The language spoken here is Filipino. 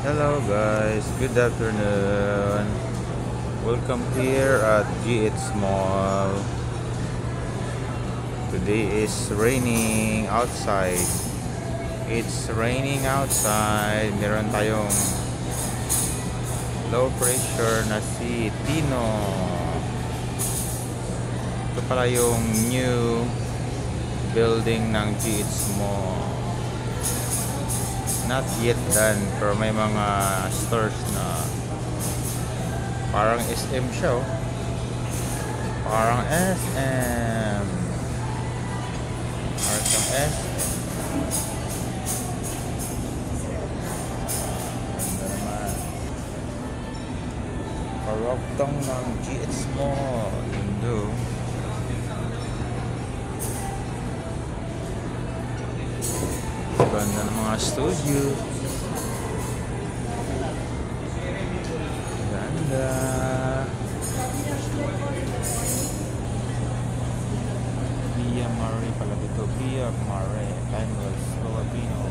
Hello guys, good afternoon. Welcome here at GH Mall. Today is raining outside. It's raining outside. Meron tayong low pressure na si Tino. Ito pala yung new building ng GH Mall. Not yet done, pero may mga stores na parang SM siya, oh. Parang SM. Parang SM. Ganda naman. Karoktong ng GH Mall. Lindo. Ganda ng mga studio. Ganda. Via Mare pala dito. Via Mare. Timeless Filipino.